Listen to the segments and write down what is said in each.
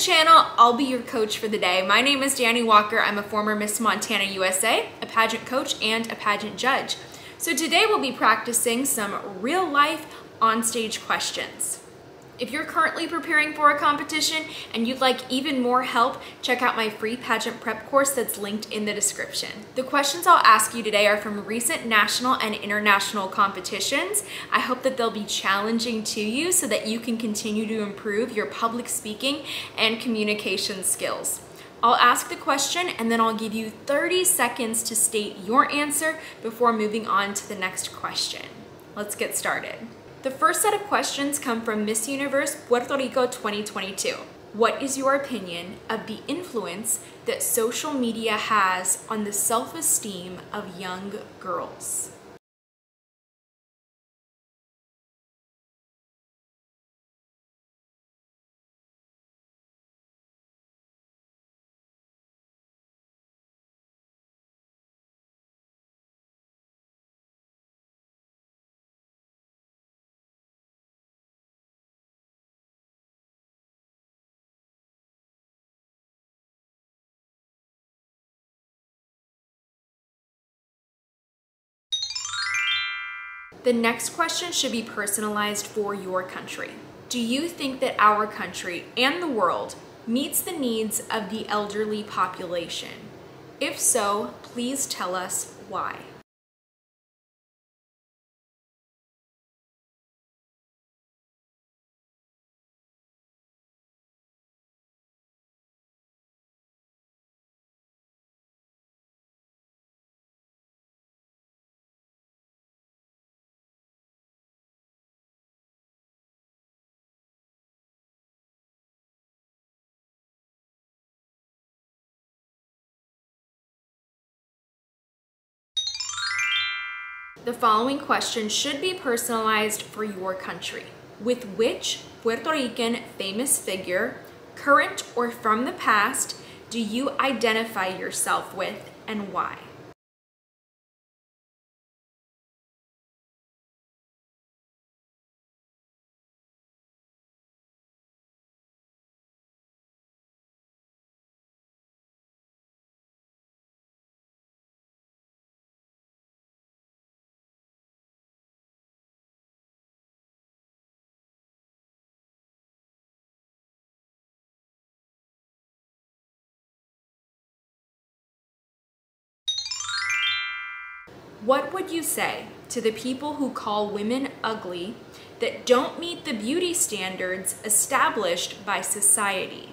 channel. I'll be your coach for the day. My name is Dani Walker. I'm a former Miss Montana USA, a pageant coach, and a pageant judge. So today we'll be practicing some real life onstage questions. If you're currently preparing for a competition and you'd like even more help, check out my free pageant prep course that's linked in the description. The questions I'll ask you today are from recent national and international competitions. I hope that they'll be challenging to you so that you can continue to improve your public speaking and communication skills. I'll ask the question and then I'll give you 30 seconds to state your answer before moving on to the next question. Let's get started. The first set of questions come from Miss Universe Puerto Rico 2022. What is your opinion of the influence that social media has on the self-esteem of young girls? The next question should be personalized for your country. Do you think that our country and the world meets the needs of the elderly population? If so, please tell us why. The following question should be personalized for your country. With which Puerto Rican famous figure, current or from the past, do you identify yourself with and why? What would you say to the people who call women ugly that don't meet the beauty standards established by society?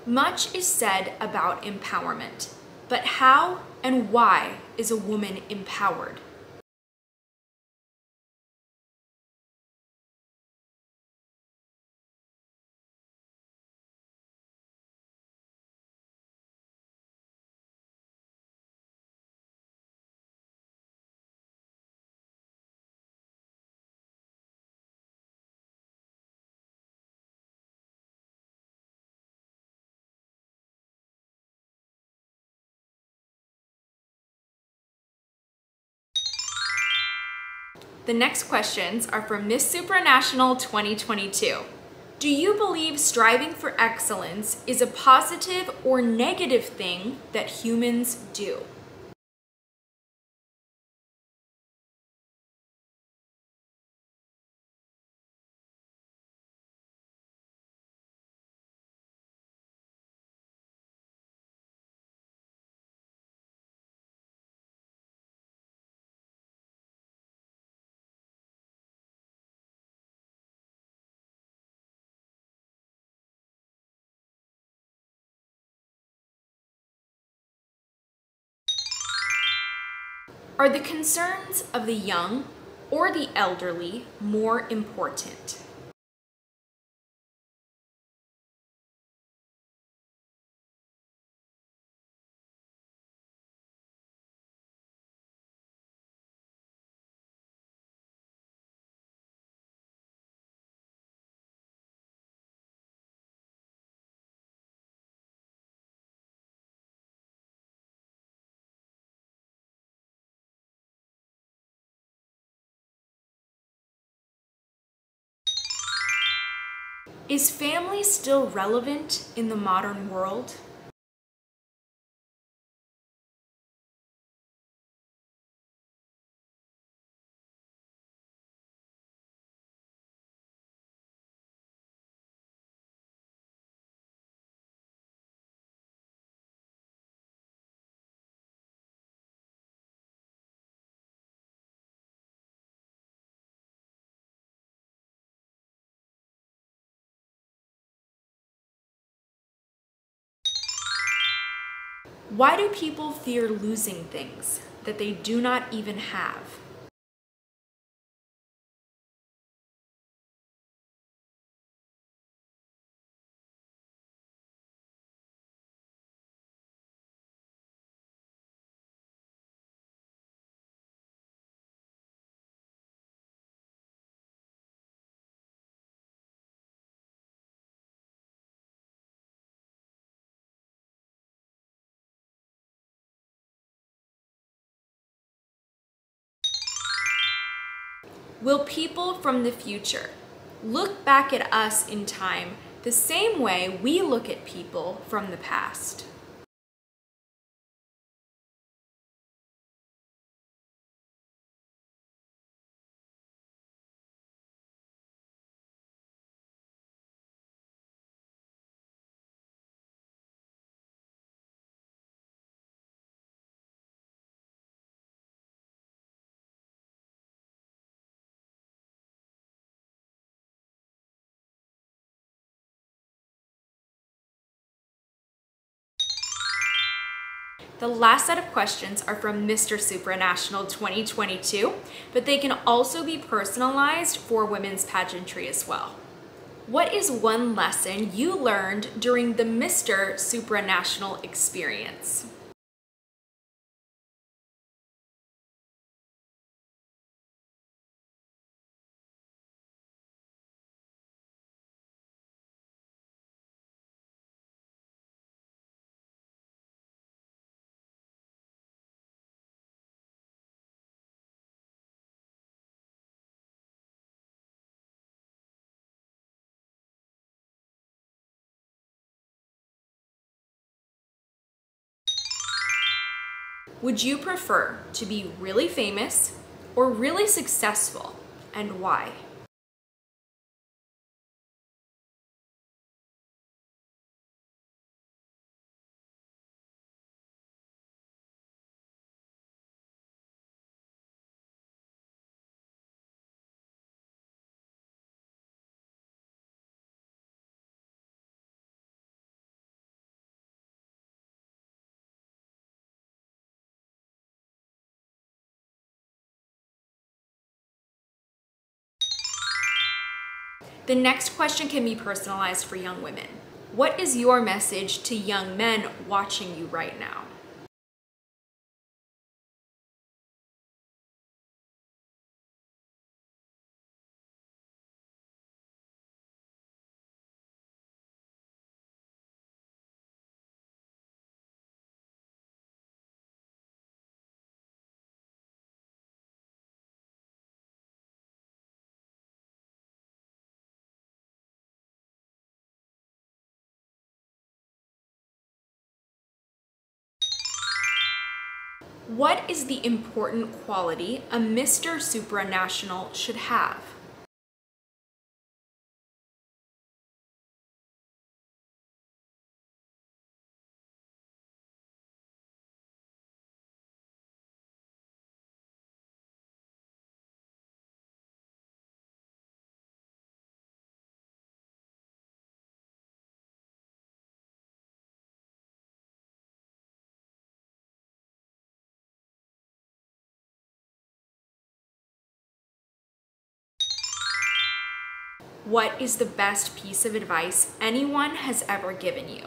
Much is said about empowerment, but how and why is a woman empowered? The next questions are from Miss Supranational 2022. Do you believe striving for excellence is a positive or negative thing that humans do? Are the concerns of the young or the elderly more important? Is family still relevant in the modern world? Why do people fear losing things that they do not even have? Will people from the future look back at us in time the same way we look at people from the past? The last set of questions are from Mr. Supranational 2022, but they can also be personalized for women's pageantry as well. What is one lesson you learned during the Mr. Supranational experience? Would you prefer to be really famous or really successful, and why? The next question can be personalized for young women. What is your message to young men watching you right now? What is the important quality a Mr. Supranational should have? What is the best piece of advice anyone has ever given you?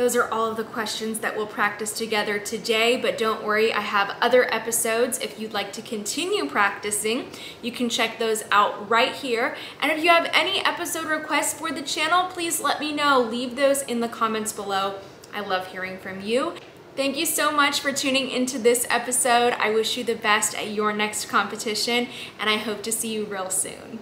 Those are all of the questions that we'll practice together today, but don't worry, I have other episodes. If you'd like to continue practicing, you can check those out right here. And if you have any episode requests for the channel, please let me know. Leave those in the comments below. I love hearing from you. Thank you so much for tuning into this episode. I wish you the best at your next competition, and I hope to see you real soon.